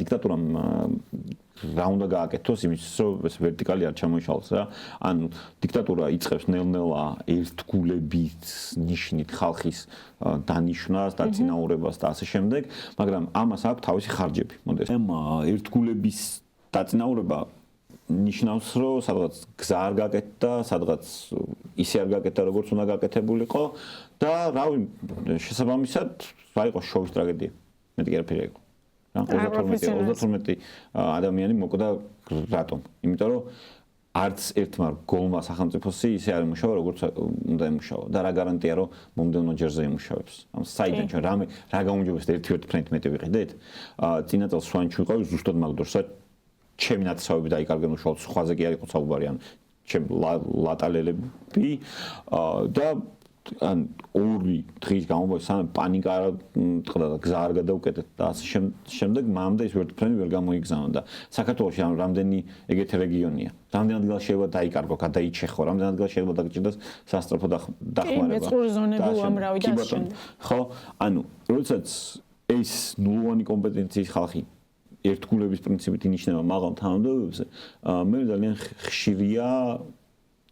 დიქტატურამ რა უნდა გააკეთოს იმის რომ ეს ვერტიკალი არ ჩამოიშალოს რა ანუ დიქტატურა იწყებს ნელ-ნელა ერთგულებით ნიშნით ხალხის დანიშვნას და წინააღმდეგობას და ასე შემდეგ მაგრამ ამას აქვს თავისი ხარჯები მოდეს ამ ერთგულების დაწინაურება ნიშნავს რომ სადღაც გზა არ გაკეთდა სადღაც ისე არ გაკეთდა როგორც უნდა გაკეთებულიყო და რავი შესაბამისად რა იყო შოვის ტრაგედია მეტი არაფერი იყო 32 ადამიანი მოკვდა რატომ? იმიტომ რომ არც ერთმა გოლმა სახელმწიფოსი ისე არ იმუშავა როგორც უნდა იმუშავა და რა გარანტია რომ მომდევნო ჯერზე იმუშავებს. ამ საიდან ჩვენ რა გაუმჯობესდა 1% მეტი ვიყიდეთ? წინა წელს სვანჩი ვიყავი ზუსტად მაგდროსაც ჩემი ნაცავები დაიკარგნენ უშუალოდ სხვაზე კი არ იყო საუბარი ან ჩემ ლატალელები და ან ორი დღის განმავლობაში სანამ პანიკა არ ტყდა და გზა არ გადაუკეტეთ და ასე შემდეგ მამამდე ის ვერტფრენი ვერ გამოიგზავნა და საქართველოში ამ რამდენი ეგეთი რეგიონია რამდენი ადგილ შეიძლება დაიკარგო, გადაიჩეხო, რამდენი ადგილ შეიძლება დაგჭირდეს სასწრაფო დახმარება. მეწყური ზონები უამრავი და ასე. ხო, ანუ როდესაც ეს ნულოვანი კომპეტენციის ხალხი ერთგულების პრინციპით ინიშნება მაღალ თანამდებობებზე, მე ძალიან ხშირია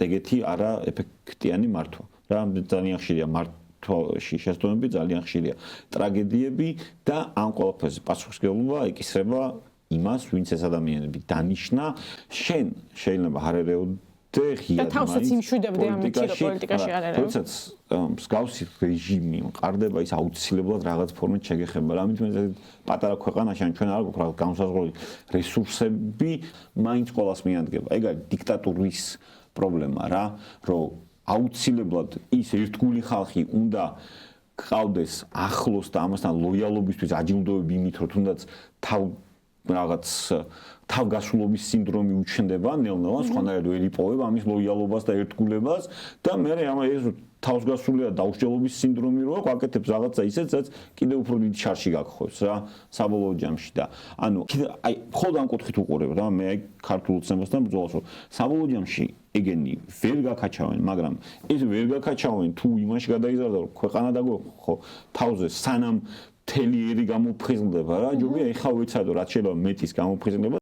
ეგეთი არა ეფექტიანი მართვა. რა ძალიან ხშირია მართვაში შესტომები, ძალიან ხშირია ტრაგედიები და ამ ყველაფერზე პასუხისმგებლობა ეკისრება იმას, ვინც ეს ადამიანები დანიშნა, შენ შეიძლება არ ერეოდე ღიად და თავსაც იმშვიდებდე ამით რომ პოლიტიკაში არ ერევ. როდესაც მსგავსი რეჟიმი მყარდება ის აუცილებლად რაღაც ფორმით შეგეხება. რამით მე პატარა ქვეყანაში ან ჩვენ არ გვაქვს რაღაც განსაზღვრული რესურსები, მაინც ყოველას მიადგება. ეგ არის დიქტატურის პრობლემა რა, რომ აუცილებლად ის ერთგული ხალხი უნდა გყავდეს ახლოს და ამასთან ლოიალობისთვის აჯილდოები იმით რომ თუნდაც რაღაც თავგასულობის სინდრომი უჩნდება ნელ-ნელა სხვანაირად ვერ იპოვებ ამის ლოიალობას და ერთგულებას და მე ეს თავგასულია დაუსჯელობის სინდრომი რო აქვს აკეთებს რაღაცა ისეთ რაც კიდევ უფრო დიდი შარში გაგხვევს რა საბოლოო ჯამში და ანუ აი მხოლოდ ამ კუთხით უყურებ რა მე აი ქართულ ცნებასთან ბრძოლას რომ საბოლოო ჯამში ეგენი ვერ გაკაჩავენ მაგრამ ეს ვერ გაკაჩავენ თუ იმაში გადაიზარდა რომ ქვეყანა დაგვეყო ხო თავზე სანამ თელი ერი გამოფხიზლდება რა ჯობია ეხა ვიცადო რაც შეიძლება მეტის გამოფხიზლება